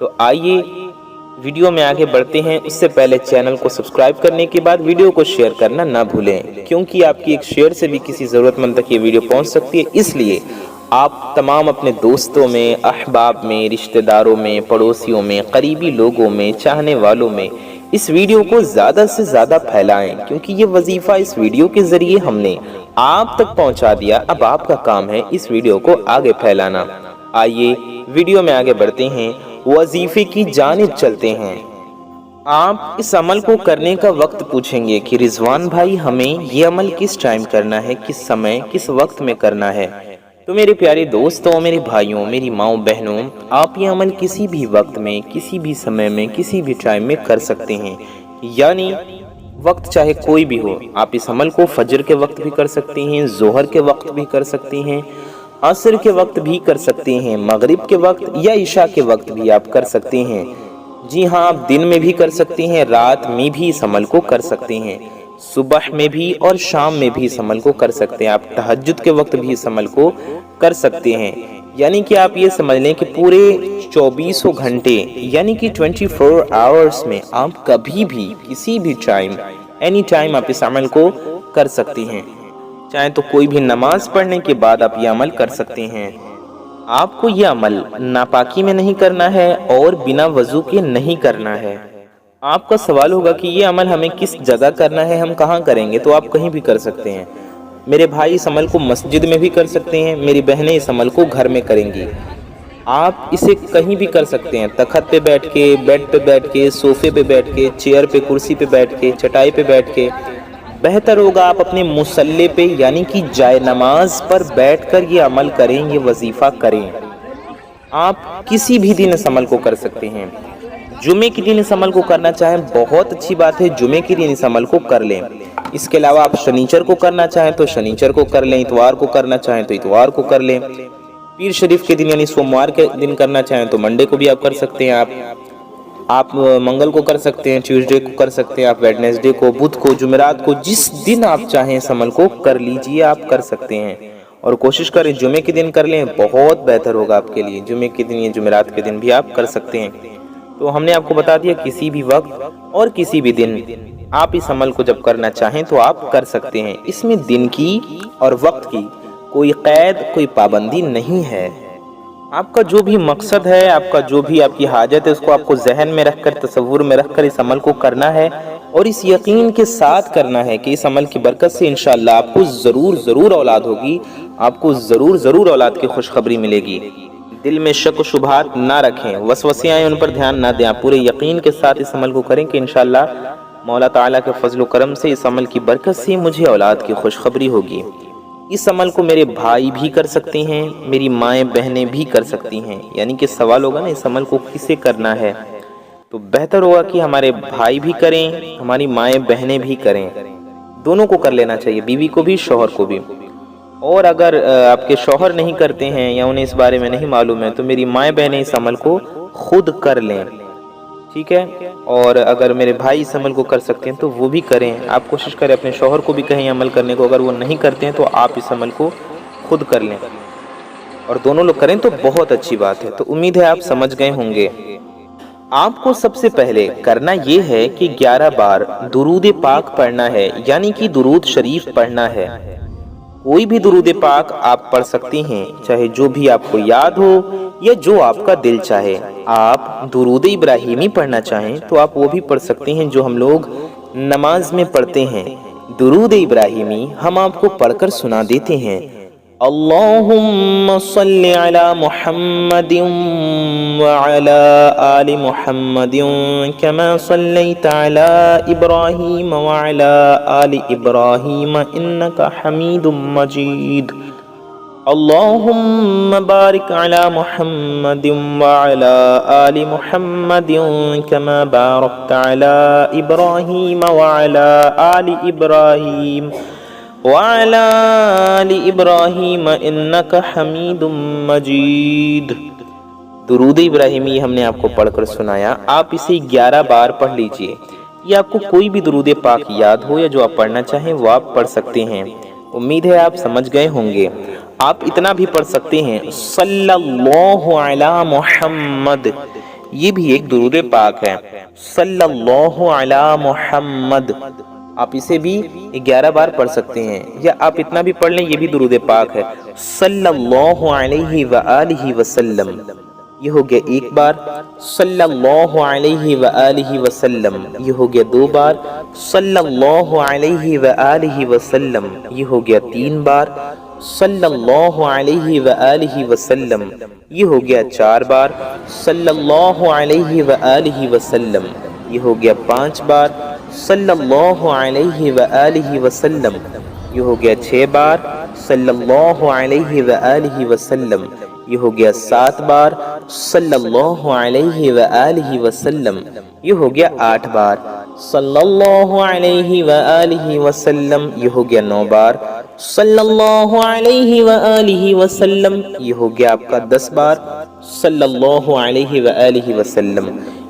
تو آئیے ویڈیو میں آگے بڑھتے ہیں۔ اس سے پہلے چینل کو سبسکرائب کرنے کے بعد ویڈیو کو شیئر کرنا نہ بھولیں، کیونکہ آپ کی ایک شیئر سے بھی کسی ضرورت مند تک یہ ویڈیو پہنچ سکتی ہے۔ اس لیے آپ تمام اپنے دوستوں میں، احباب میں، رشتہ داروں میں، پڑوسیوں میں، قریبی لوگوں میں، چاہنے والوں میں اس ویڈیو کو زیادہ سے زیادہ پھیلائیں، کیونکہ یہ وظیفہ اس ویڈیو کے ذریعے ہم نے آپ تک پہنچا دیا۔ اب آپ کا کام ہے اس ویڈیو کو آگے پھیلانا۔ آئیے ویڈیو میں آگے بڑھتے ہیں، وظیفے کی جانب چلتے ہیں۔ آپ اس عمل کو کرنے کا وقت پوچھیں گے کہ رضوان بھائی ہمیں یہ عمل کس ٹائم کرنا ہے، کس سمے، کس وقت میں کرنا ہے۔ تو میرے پیارے دوستوں، میرے بھائیوں، میری ماؤں بہنوں، آپ یہ عمل کسی بھی وقت میں، کسی بھی سمے میں، کسی بھی ٹائم میں کر سکتے ہیں، یعنی وقت چاہے کوئی بھی ہو۔ آپ اس عمل کو فجر کے وقت بھی کر سکتے ہیں، ظہر کے وقت بھی کر سکتے ہیں، عصر کے وقت بھی کر سکتے ہیں، مغرب کے وقت یا عشاء کے وقت بھی آپ کر سکتے ہیں۔ جی ہاں، آپ دن میں بھی کر سکتے ہیں، رات میں بھی اس عمل کو کر سکتے ہیں، صبح میں بھی اور شام میں بھی اس عمل کو کر سکتے ہیں۔ آپ تہجد کے وقت بھی اس عمل کو کر سکتے ہیں، یعنی کہ آپ یہ سمجھ لیں کہ پورے 24 گھنٹے یعنی کہ 24 آورز میں آپ کبھی بھی کسی بھی ٹائم، اینی ٹائم آپ اس عمل کو کر سکتے ہیں۔ چاہے تو کوئی بھی نماز پڑھنے کے بعد آپ یہ عمل کر سکتے ہیں۔ آپ کو یہ عمل ناپاکی میں نہیں کرنا ہے اور بنا وضو کے نہیں کرنا ہے۔ آپ کا سوال ہوگا کہ یہ عمل ہمیں کس جگہ کرنا ہے، ہم کہاں کریں گے؟ تو آپ کہیں بھی کر سکتے ہیں۔ میرے بھائی اس عمل کو مسجد میں بھی کر سکتے ہیں، میری بہنیں اس عمل کو گھر میں کریں گی۔ آپ اسے کہیں بھی کر سکتے ہیں، تخت پہ بیٹھ کے، بیڈ پہ بیٹھ کے، صوفے پہ بیٹھ کے، چیئر پہ، کرسی پہ بیٹھ کے، چٹائی پہ بیٹھ کے۔ بہتر ہوگا آپ اپنے مصلی پہ یعنی کہ جائے نماز پر بیٹھ کر یہ عمل کریں، یہ وظیفہ کریں۔ آپ کسی بھی دن اس عمل کو کر سکتے ہیں۔ جمعے کے دن اس عمل کو کرنا چاہیں بہت اچھی بات ہے، جمعے کے دن اس عمل کو کر لیں۔ اس کے علاوہ آپ شنیچر کو کرنا چاہیں تو شنیچر کو کر لیں، اتوار کو کرنا چاہیں تو اتوار کو کر لیں، پیر شریف کے دن یعنی سوموار کے دن کرنا چاہیں تو منڈے کو بھی آپ کر سکتے ہیں۔ آپ منگل کو کر سکتے ہیں، ٹیوزڈے کو کر سکتے ہیں، آپ ویڈنسڈے کو، بدھ کو، جمعرات کو، جس دن آپ چاہیں اس عمل کو کر لیجئے، آپ کر سکتے ہیں۔ اور کوشش کریں جمعے کے دن کر لیں، بہت بہتر ہوگا آپ کے لیے۔ جمعے کے دن یا جمعرات کے دن بھی آپ کر سکتے ہیں۔ تو ہم نے آپ کو بتا دیا کسی بھی وقت اور کسی بھی دن آپ اس عمل کو جب کرنا چاہیں تو آپ کر سکتے ہیں۔ اس میں دن کی اور وقت کی کوئی قید، کوئی پابندی نہیں ہے۔ آپ کا جو بھی مقصد ہے، آپ کا جو بھی آپ کی حاجت ہے، اس کو آپ کو ذہن میں رکھ کر، تصور میں رکھ کر اس عمل کو کرنا ہے، اور اس یقین کے ساتھ کرنا ہے کہ اس عمل کی برکت سے انشاءاللہ آپ کو ضرور اولاد ہوگی، آپ کو ضرور اولاد کی خوشخبری ملے گی۔ دل میں شک و شبہات نہ رکھیں، وسوسے آئیں ان پر دھیان نہ دیں، آپ پورے یقین کے ساتھ اس عمل کو کریں کہ انشاءاللہ مولا تعالیٰ کے فضل و کرم سے اس عمل کی برکت سے مجھے اولاد کی خوشخبری ہوگی۔ اس عمل کو میرے بھائی بھی کر سکتے ہیں، میری مائیں بہنیں بھی کر سکتی ہیں، یعنی کہ سوال ہوگا نا اس عمل کو کسے کرنا ہے، تو بہتر ہوگا کہ ہمارے بھائی بھی کریں، ہماری مائیں بہنیں بھی کریں، دونوں کو کر لینا چاہیے، بیوی کو بھی، شوہر کو بھی۔ اور اگر آپ کے شوہر نہیں کرتے ہیں یا انہیں اس بارے میں نہیں معلوم ہے تو میری مائیں بہنیں اس عمل کو خود کر لیں، ٹھیک ہے؟ اور اگر میرے بھائی اس عمل کو کر سکتے ہیں تو وہ بھی کریں۔ آپ کوشش کریں اپنے شوہر کو بھی کہیں عمل کرنے کو، اگر وہ نہیں کرتے ہیں تو آپ اس عمل کو خود کر لیں اور دونوں لوگ کریں تو بہت اچھی بات ہے۔ تو امید ہے آپ سمجھ گئے ہوں گے۔ آپ کو سب سے پہلے کرنا یہ ہے کہ 11 بار درود پاک پڑھنا ہے، یعنی کہ درود شریف پڑھنا ہے۔ کوئی بھی درود پاک آپ پڑھ سکتی ہیں، چاہے جو بھی آپ کو یاد ہو یا جو آپ کا دل چاہے۔ آپ درود ابراہیمی پڑھنا چاہیں تو آپ وہ بھی پڑھ سکتے ہیں جو ہم لوگ نماز میں پڑھتے ہیں۔ درود ابراہیمی ہم آپ کو پڑھ کر سنا دیتے ہیں۔ اللہم صلی علی محمد وعلی آل محمد کما صلیت علی ابراہیم وعلی آل ابراہیم انکا حمید مجید۔ اللہم بارک علی محمد وعلی آل محمد کما بارکت علی ابراہیم وعلی آل ابراہیم وعلی آل ابراہیم انکا حمید مجید۔ درود ابراہیمی ہم نے آپ کو پڑھ کر سنایا، آپ اسے 11 بار پڑھ لیجئے، یا آپ کو کوئی بھی درود پاک یاد ہو یا جو آپ پڑھنا چاہیں وہ آپ پڑھ سکتے ہیں۔ امید ہے آپ سمجھ گئے ہوں گے۔ آپ اتنا بھی پڑھ سکتے ہیں صلی اللہ علی محمد، یہ بھی ایک درود پاک ہے۔ صلی اللہ علی محمد، آپ اسے بھی 11 بار پڑھ سکتے ہیں، یا آپ اتنا بھی پڑھ لیں، یہ بھی درود پاک ہے۔ صلی اللہ علیہ وآلہ وسلم، یہ ہو گیا ایک بار۔ صلی اللہ علیہ وآلہ وسلم، یہ ہو گیا 2 بار۔ صلی اللہ علیہ وآلہ وسلم، یہ ہو گیا 3 بار۔ صلی اللہ علیہ وآلہ وسلم، یہ ہو گیا 4 بار۔ صلی اللہ علیہ وآلہ وسلم، یہ ہو گیا 5 بار۔ صلی اللہ علیہ وآلہ وسلم، یہ ہو گیا 6 بار۔ صلی اللہ علیہ وآلہ وسلم، یہ ہو گیا 7 بار۔ صلی اللہ علیہ وآلہ وسلم، یہ ہو گیا 8 بار۔ صلی اللہ علیہ وآلہ وسلم، یہ ہو گیا 9 بار۔ صلی اللہ علیہ وآلہ وسلم، یہ ہو گیا آپ کا 10 بار۔ صلی اللہ علیہ وآلہ وسلم،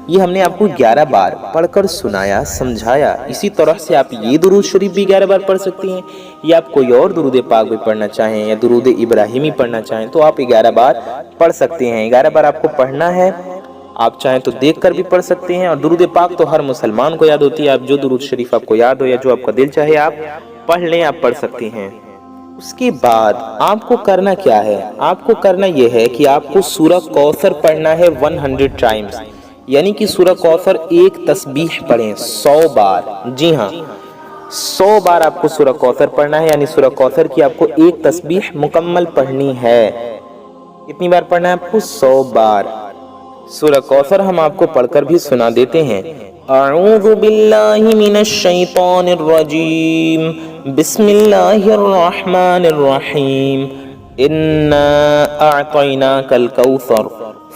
یہ ہم نے آپ کو 11 بار پڑھ کر سنایا، سمجھایا۔ اسی طرح سے آپ یہ درود شریف بھی 11 بار پڑھ سکتی ہیں، یا آپ کوئی اور درود پاک بھی پڑھنا چاہیں یا درود ابراہیمی پڑھنا چاہیں تو آپ 11 بار پڑھ سکتے ہیں۔ 11 بار آپ کو پڑھنا ہے، آپ چاہیں تو دیکھ کر بھی پڑھ سکتے ہیں، اور درود پاک تو ہر مسلمان کو یاد ہوتی ہے۔ آپ جو درود شریف آپ کو یاد ہو یا جو آپ کا دل چاہے آپ پڑھ لیں، آپ پڑھ سکتے ہیں۔ اس کے بعد آپ کو کرنا کیا ہے؟ آپ کو کرنا یہ ہے کہ آپ کو سورہ کوثر پڑھنا ہے 100 ٹائمز، یعنی کہ سورہ کوثر ایک تسبیح پڑھیں 100 بار۔ جی ہاں، 100 بار آپ کو سورہ کوثر پڑھنا ہے، یعنی سورہ کوثر کی آپ کو ایک تسبیح مکمل پڑھنی ہے۔ کتنی بار پڑھنا ہے آپ کو؟ 100 بار۔ سورہ کوثر ہم آپ کو پڑھ کر بھی سنا دیتے ہیں۔ اعوذ باللہ من الشیطان الرجیم، بسم اللہ الرحمن الرحیم، انا اعطیناک الکوثر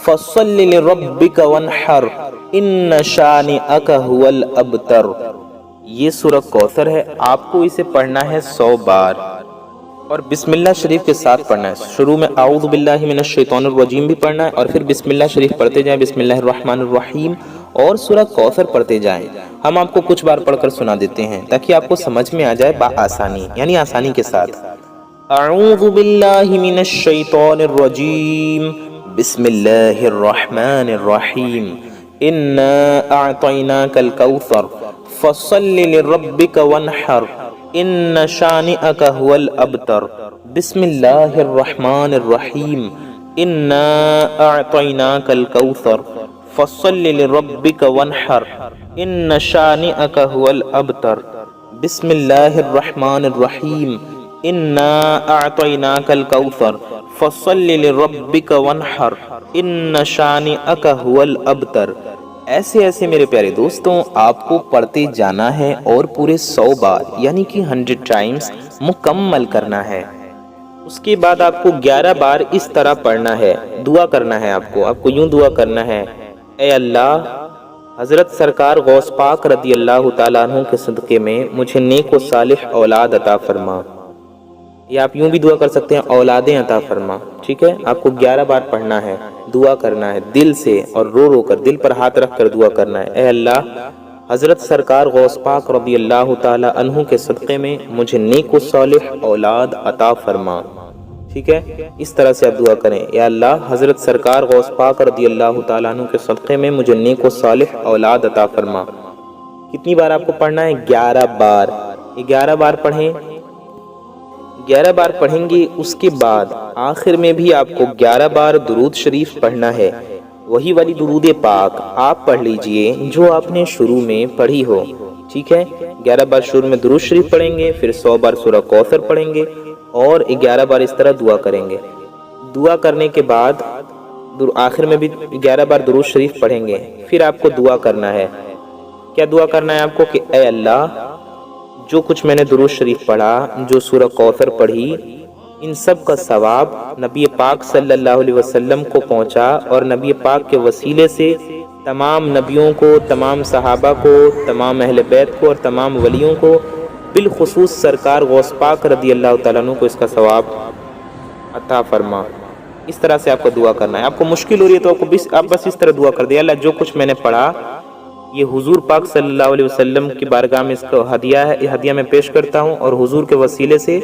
فصل لربک وانحر ان شانئک هو الابتر۔ یہ سورہ کوثر ہے، آپ کو اسے پڑھنا ہے 100 بار، اور بسم اللہ شریف کے ساتھ پڑھنا ہے۔ شروع میں اعوذ باللہ من الشیطان الرجیم بھی پڑھنا ہے، اور پھر بسم اللہ شریف پڑھتے جائیں، بسم اللہ الرحمن الرحیم، اور سورہ کوثر پڑھتے جائیں۔ ہم آپ کو کچھ بار پڑھ کر سنا دیتے ہیں تاکہ آپ کو سمجھ میں آ جائے بآسانی، یعنی آسانی کے ساتھ۔ اعوذ باللہ من الشیطان الرجیم، بسم اللہ الرحمن الرحیم، انا اعطیناک الکوثر فصل لربک وانحر ان شانئک هو الابتر۔ بسم اللہ الرحمن الرحیم، انا اعطیناک الکوثر فصل لربک وانحر ان شانئک هو الابتر۔ بسم اللہ الرحمن الرحیم، انا اعطیناک الکوثر فصل لربک وانحر ان شانئک هو الابتر۔ ایسے ایسے میرے پیارے دوستوں آپ کو پڑھتے جانا ہے، اور پورے 100 بار یعنی کہ 100 ٹائمز مکمل کرنا ہے۔ اس کے بعد آپ کو 11 بار اس طرح پڑھنا ہے، دعا کرنا ہے۔ آپ کو یوں دعا کرنا ہے، اے اللہ، حضرت سرکار غوث پاک رضی اللہ تعالیٰ عنہ کے صدقے میں مجھے نیک و صالح اولاد عطا فرما۔ یا آپ یوں بھی دعا کر سکتے ہیں، اولادیں عطا فرما۔ ٹھیک ہے، آپ کو 11 بار پڑھنا ہے، دعا کرنا ہے دل سے، اور رو رو کر دل پر ہاتھ رکھ کر دعا کرنا ہے، اے اللہ، حضرت سرکار غوث پاک رضی اللہ تعالی عنہ کے صدقے میں مجھے نیک و صالح اولاد عطا فرما۔ ٹھیک ہے، اس طرح سے آپ دعا کریں، یا اللہ، حضرت سرکار غوث پاک رضی اللہ تعالی عنہ کے صدقے میں مجھے نیک و صالح اولاد عطا فرما۔ کتنی بار آپ کو پڑھنا ہے؟ 11 بار۔ یہ 11 بار پڑھیں، 11 بار پڑھیں گے۔ اس کے بعد آخر میں بھی آپ کو 11 بار درود شریف پڑھنا ہے، وہی والی درود پاک آپ پڑھ لیجئے جو آپ نے شروع میں پڑھی ہو۔ ٹھیک ہے، 11 بار شروع میں درود شریف پڑھیں گے، پھر 100 بار سورہ کوثر پڑھیں گے، اور 11 بار اس طرح دعا کریں گے۔ دعا کرنے کے بعد آخر میں بھی 11 بار درود شریف پڑھیں گے۔ پھر آپ کو دعا کرنا ہے، کیا دعا کرنا ہے آپ کو؟ کہ اے اللہ، جو کچھ میں نے درود شریف پڑھا، جو سورہ کوثر پڑھی، ان سب کا ثواب نبی پاک صلی اللہ علیہ وسلم کو پہنچا، اور نبی پاک کے وسیلے سے تمام نبیوں کو، تمام صحابہ کو، تمام اہل بیت کو، اور تمام ولیوں کو، بالخصوص سرکار غوث پاک رضی اللہ تعالیٰ عنہ کو اس کا ثواب عطا فرما۔ اس طرح سے آپ کو دعا کرنا ہے۔ آپ کو مشکل ہو رہی ہے تو آپ بس اس طرح دعا کر دیں، اللہ، جو کچھ میں نے پڑھا یہ حضور پاک صلی اللہ علیہ وسلم کی بارگاہ میں اس کو ہدیہ میں پیش کرتا ہوں، اور حضور کے وسیلے سے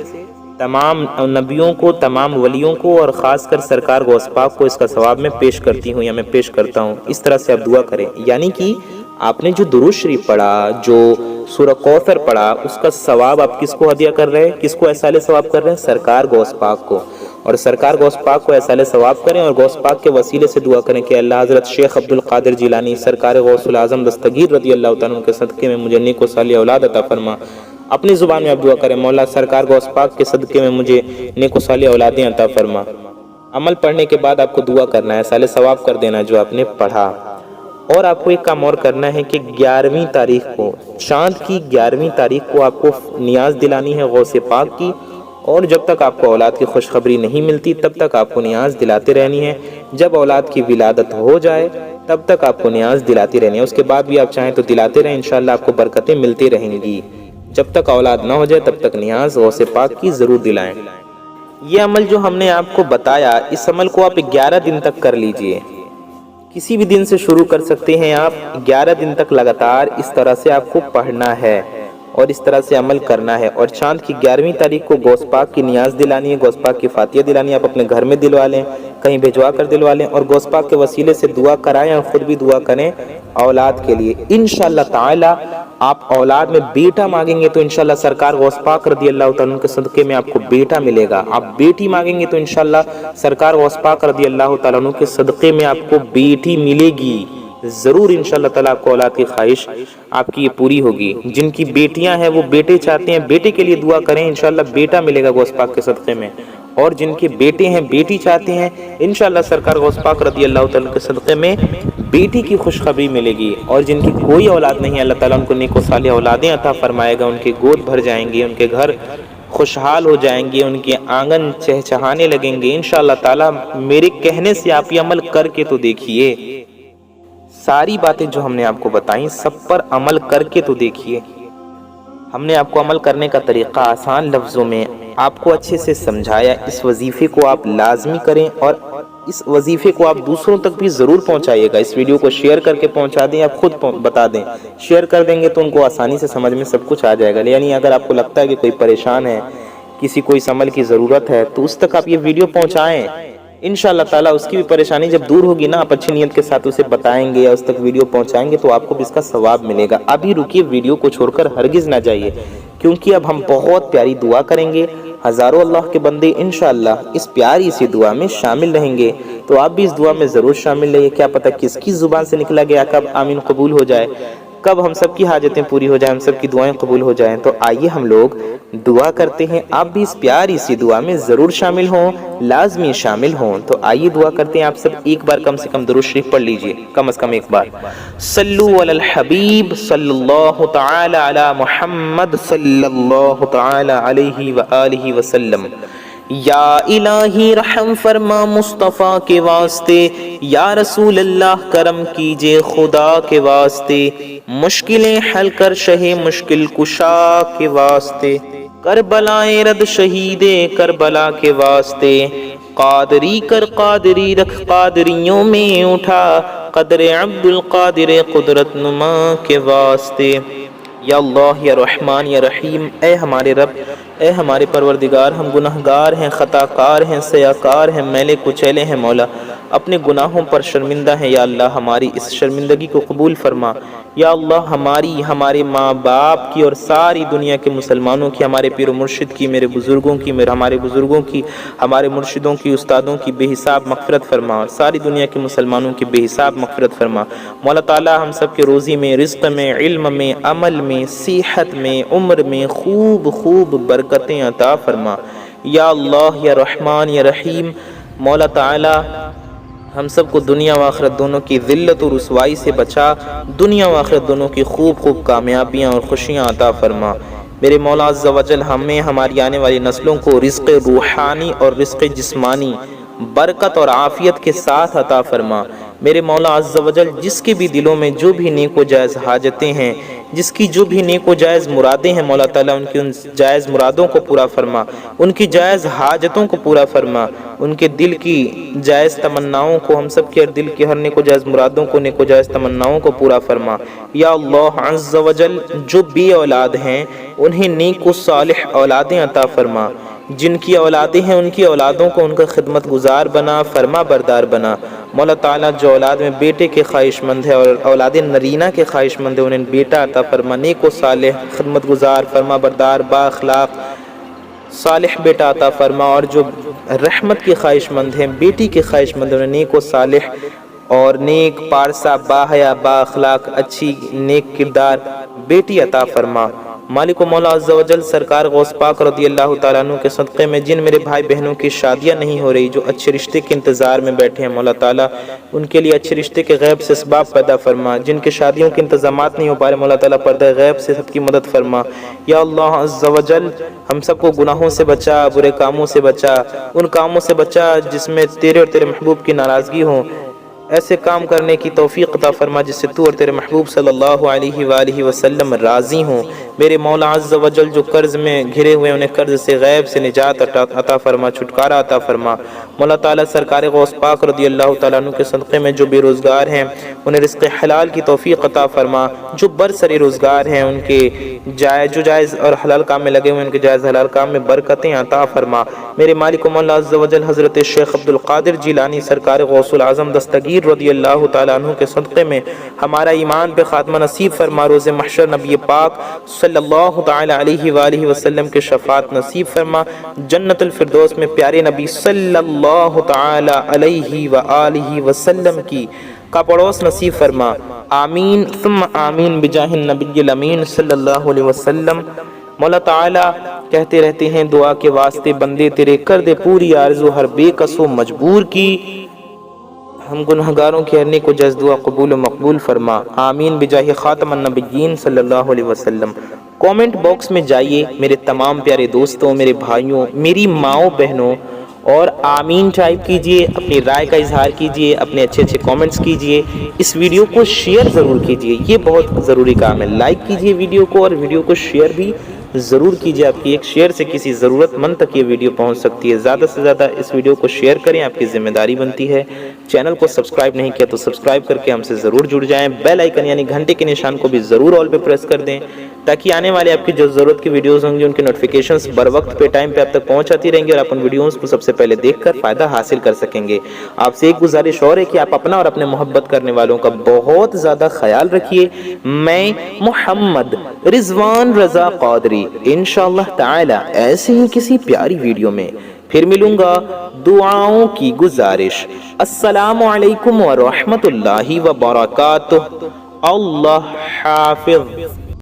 تمام نبیوں کو، تمام ولیوں کو اور خاص کر سرکار غوث پاک کو اس کا ثواب میں پیش کرتی ہوں یا میں پیش کرتا ہوں۔ اس طرح سے آپ دعا کریں، یعنی کہ آپ نے جو درود شریف پڑھا، جو سورہ کوثر پڑھا، اس کا ثواب آپ کس کو ہدیہ کر رہے ہیں، کس کو ایصال ثواب کر رہے ہیں؟ سرکار غوث پاک کو۔ اور سرکار غوث پاک کو ایصال ثواب کریں اور غوث پاک کے وسیلے سے دعا کریں کہ اللہ حضرت شیخ عبد القادر جیلانی سرکار غوث العظم دستگیر رضی اللہ تعالیٰ عنہ کے صدقے میں مجھے نیک و صالح اولاد عطا فرما۔ اپنی زبان میں آپ دعا کریں، مولا سرکار غوث پاک کے صدقے میں مجھے نیک و صالح اولادیں عطا فرما۔ عمل پڑھنے کے بعد آپ کو دعا کرنا ہے، ایصال ثواب کر دینا جو آپ نے پڑھا۔ اور آپ کو ایک کام اور کرنا ہے کہ 11ویں تاریخ کو، چاند کی 11ویں تاریخ کو آپ کو نیاز دلانی ہے غوث پاک کی، اور جب تک آپ کو اولاد کی خوشخبری نہیں ملتی تب تک آپ کو نیاز دلاتے رہنی ہے۔ جب اولاد کی ولادت ہو جائے تب تک آپ کو نیاز دلاتی رہنی ہے، اس کے بعد بھی آپ چاہیں تو دلاتے رہیں، انشاءاللہ آپ کو برکتیں ملتی رہیں گی۔ جب تک اولاد نہ ہو جائے تب تک نیاز غوث پاک کی ضرور دلائیں۔ یہ عمل جو ہم نے آپ کو بتایا، اس عمل کو آپ 11 دن تک کر لیجئے۔ کسی بھی دن سے شروع کر سکتے ہیں آپ، 11 دن تک لگاتار اس طرح سے آپ کو پڑھنا ہے اور اس طرح سے عمل کرنا ہے۔ اور چاند کی 11ویں تاریخ کو غوث پاک کی نیاز دلانی ہے، غوث پاک کی فاتحہ دلانی ہے۔ آپ اپنے گھر میں دلوا لیں، کہیں بھجوا کر دلوا لیں، اور غوث پاک کے وسیلے سے دعا کرائیں اور خود بھی دعا کریں اولاد کے لیے۔ انشاءاللہ تعالی آپ اولاد میں بیٹا مانگیں گے تو انشاءاللہ سرکار غوث پاک رضی اللہ تعالیٰ کے صدقے میں آپ کو بیٹا ملے گا۔ آپ بیٹی مانگیں گے تو انشاءاللہ سرکار غوث پاک رضی اللہ تعالیٰ کے صدقے میں آپ کو بیٹی ملے گی۔ ضرور انشاءاللہ تعالیٰ آپ کو اولاد کی خواہش آپ کی یہ پوری ہوگی۔ جن کی بیٹیاں ہیں وہ بیٹے چاہتے ہیں، بیٹے کے لیے دعا کریں، انشاءاللہ بیٹا ملے گا غوث پاک کے صدقے میں۔ اور جن کے بیٹے ہیں بیٹی چاہتے ہیں، انشاءاللہ سرکار غوث پاک رضی اللہ تعالیٰ کے صدقے میں بیٹی کی خوشخبری ملے گی۔ اور جن کی کوئی اولاد نہیں ہے، اللہ تعالیٰ ان کو نیک و صالح اولادیں عطا فرمائے گا، ان کے گود بھر جائیں گے، ان کے گھر خوشحال ہو جائیں گے، ان کے آنگن چہچہانے لگیں گے انشاءاللہ تعالیٰ۔ میرے کہنے سے آپ یہ عمل کر کے تو دیکھیے، ساری باتیں جو ہم نے آپ کو بتائیں سب پر عمل کر کے تو دیکھیے۔ ہم نے آپ کو عمل کرنے کا طریقہ آسان لفظوں میں آپ کو اچھے سے سمجھایا۔ اس وظیفے کو آپ لازمی کریں اور اس وظیفے کو آپ دوسروں تک بھی ضرور پہنچائیے گا۔ اس ویڈیو کو شیئر کر کے پہنچا دیں، آپ خود بتا دیں، شیئر کر دیں گے تو ان کو آسانی سے سمجھ میں سب کچھ آ جائے گا۔ یعنی اگر آپ کو لگتا ہے کہ کوئی پریشان ہے، کسی کو اس عمل کی ضرورت ہے، تو اس تک آپ یہ ویڈیو پہنچائیں۔ انشاءاللہ تعالیٰ اس کی بھی پریشانی جب دور ہوگی نا، آپ اچھی نیت کے ساتھ اسے بتائیں گے یا اس تک ویڈیو پہنچائیں گے تو آپ کو بھی اس کا ثواب ملے گا۔ ابھی رکیے، ویڈیو کو چھوڑ کر ہرگز نہ جائیے، کیونکہ اب ہم بہت پیاری دعا کریں گے۔ ہزاروں اللہ کے بندے انشاءاللہ اس پیاری سی دعا میں شامل رہیں گے، تو آپ بھی اس دعا میں ضرور شامل رہیے۔ کیا پتہ کس کی زبان سے نکلا گیا کب آمین قبول ہو جائے، کب ہم سب کی حاجتیں پوری ہو جائیں، ہم سب کی دعائیں قبول ہو جائیں۔ تو آئیے ہم لوگ دعا کرتے ہیں، آپ بھی اس پیاری سی دعا میں ضرور شامل ہوں، لازمی شامل ہوں۔ تو آئیے دعا کرتے ہیں، آپ سب ایک بار کم سے کم درود شریف پڑھ لیجئے، کم از کم ایک بار۔ صلو علی الحبیب صلی اللہ تعالی علی محمد صلی اللہ تعالی علیہ وآلہ وسلم۔ یا الہی رحم فرما مصطفیٰ کے واسطے، یا رسول اللہ کرم کیجئے خدا کے واسطے، مشکلیں حل کر شہ مشکل کشا کے واسطے، کربلائے رد شہید کربلا کے واسطے، قادری کر قادری رکھ قادریوں میں اٹھا، قدر عبد القادر قدرت نما کے واسطے۔ یا اللہ یا رحمان یا رحیم، اے ہمارے رب، اے ہمارے پروردگار، ہم گناہگار ہیں، خطا کار ہیں، سیاکار ہیں، میلے کچیلے ہیں مولا، اپنے گناہوں پر شرمندہ ہیں۔ یا اللہ ہماری اس شرمندگی کو قبول فرما۔ یا اللہ ہماری، ہمارے ماں باپ کی اور ساری دنیا کے مسلمانوں کی، ہمارے پیر و مرشد کی، میرے بزرگوں کی، ہمارے بزرگوں کی، ہمارے مرشدوں کی، استادوں کی بے حساب مغفرت فرما، اور ساری دنیا کے مسلمانوں کی بے حساب مغفرت فرما۔ مولا تعالیٰ ہم سب کے روزی میں، رزق میں، علم میں، عمل میں، صحت میں، عمر میں خوب خوب برکتیں عطا فرما۔ یا اللہ یا رحمان یا رحیم، مولا تعالیٰ ہم سب کو دنیا و آخرت دونوں کی ذلت و رسوائی سے بچا، دنیا و آخرت دونوں کی خوب خوب کامیابیاں اور خوشیاں عطا فرما۔ میرے مولا عز و جل ہمیں، ہماری آنے والی نسلوں کو رزق روحانی اور رزق جسمانی برکت اور عافیت کے ساتھ عطا فرما۔ میرے مولا عز و جل جس کے بھی دلوں میں جو بھی نیک و جائز حاجتیں ہیں، جس کی جو بھی نیک و جائز مرادیں ہیں، مولا تعالیٰ ان کی ان جائز مرادوں کو پورا فرما، ان کی جائز حاجتوں کو پورا فرما، ان کے دل کی جائز تمناؤں کو، ہم سب کے دل کی ہر نیک و جائز مرادوں کو، نیک و جائز تمناؤں کو پورا فرما۔ یا اللہ عز و جل جو بے اولاد ہیں انہیں نیک و صالح اولادیں عطا فرما۔ جن کی اولادیں ہیں ان کی اولادوں کو ان کا خدمت گزار بنا، فرما بردار بنا۔ مولا تعالیٰ جو اولاد میں بیٹے کے خواہش مند ہے اور اولاد نرینہ کے خواہش مند ہے انہیں بیٹا عطا فرما، نیک و صالح خدمت گزار فرما بردار با اخلاق صالح بیٹا عطا فرما، اور جو رحمت کی خواہش مند ہیں بیٹی کی خواہش مند ہیں انہیں نیک و صالح اور نیک پارسا با حیا با اخلاق اچھی نیک کردار بیٹی عطا فرما۔ مالک و مولا عز و جل سرکار غوث پاک رضی اللہ تعالیٰ عنہ کے صدقے میں جن میرے بھائی بہنوں کی شادیاں نہیں ہو رہی، جو اچھے رشتے کے انتظار میں بیٹھے ہیں، مولا تعالیٰ ان کے لیے اچھے رشتے کے غیب سے اسباب پیدا فرما۔ جن کے شادیوں کے انتظامات نہیں ہو پا رہے، مولا تعالیٰ پردہ غیب سے سب کی مدد فرما۔ یا اللہ عز و جل ہم سب کو گناہوں سے بچا، برے کاموں سے بچا، ان کاموں سے بچا جس میں تیرے اور تیرے محبوب کی ناراضگی ہو، ایسے کام کرنے کی توفیق عطا فرما جس سے تو اور تیرے محبوب صلی اللہ علیہ وآلہ وسلم راضی ہوں۔ میرے مولا عز و جل جو قرض میں گھرے ہوئے انہیں قرض سے غیب سے نجات عطا فرما، چھٹکارا عطا فرما۔ مولا تعالیٰ سرکار غوث پاک رضی اللہ تعالیٰ عنہ کے صدقے میں جو بے روزگار ہیں انہیں رزق حلال کی توفیق عطا فرما، جو برسر روزگار ہیں ان کے جائز اور حلال کام میں لگے ہوئے ان کے جائز حلال کام میں برکتیں عطا فرما۔ میرے مالک و مولا عز و جل حضرت شیخ عبد القادر جیلانی سرکار غوث العظم دستگیر رضی اللہ تعالیٰ عنہ کے صدقے میں ہمارا ایمان پہ خاتمہ نصیب فرما، روز محشر نبی پاک صلی اللہ تعالیٰ علیہ وآلہ وسلم کے شفاعت نصیب فرما، جنت الفردوس میں پیارے نبی صلی اللہ تعالیٰ علیہ وآلہ وسلم کی کا پڑوس نصیب فرما۔ آمین ثم آمین بجاہ النبی الامین صلی اللہ علیہ وسلم۔ مولا تعالیٰ کہتے رہتے ہیں دعا کے واسطے بندے تیرے کر دے پوری آرزو ہر بے کس و مجبور کی، ہم گنہگاروں کی ہر نیک و جائز دعا قبول و مقبول فرما۔ آمین بجاہ خاتم النبیین صلی اللہ علیہ وسلم۔ کومنٹ باکس میں جائیے میرے تمام پیارے دوستوں، میرے بھائیوں، میری ماؤں بہنوں، اور آمین ٹائپ کیجئے، اپنی رائے کا اظہار کیجئے، اپنے اچھے اچھے کومنٹس کیجئے، اس ویڈیو کو شیئر ضرور کیجئے، یہ بہت ضروری کام ہے۔ لائک کیجئے ویڈیو کو اور ویڈیو کو شیئر بھی ضرور کیجئے، آپ کی ایک شیئر سے کسی ضرورت مند تک یہ ویڈیو پہنچ سکتی ہے۔ زیادہ سے زیادہ اس ویڈیو کو شیئر کریں، آپ کی ذمہ داری بنتی ہے۔ چینل کو سبسکرائب نہیں کیا تو سبسکرائب کر کے ہم سے ضرور جڑ جائیں، بیل آئیکن یعنی گھنٹے کے نشان کو بھی ضرور آل پہ پریس کر دیں تاکہ آنے والے آپ کی جو ضرورت کی ویڈیوز ہوں گی ان کی نوٹیفیکیشنز بر وقت پہ ٹائم پہ آپ تک پہنچاتی رہیں گی اور آپ ان ویڈیوز کو سب سے پہلے دیکھ کر فائدہ حاصل کر سکیں گے۔ آپ سے ایک گزارش اور ہے کہ آپ اپنا اور اپنے محبت کرنے والوں کا بہت زیادہ خیال رکھیے۔ میں محمد رضوان رضا قادری انشاءاللہ تعالی ایسے ہی کسی پیاری ویڈیو میں پھر ملوں گا۔ دعاؤں کی گزارش۔ السلام علیکم ورحمۃ اللہ وبرکاتہ۔ اللہ حافظ۔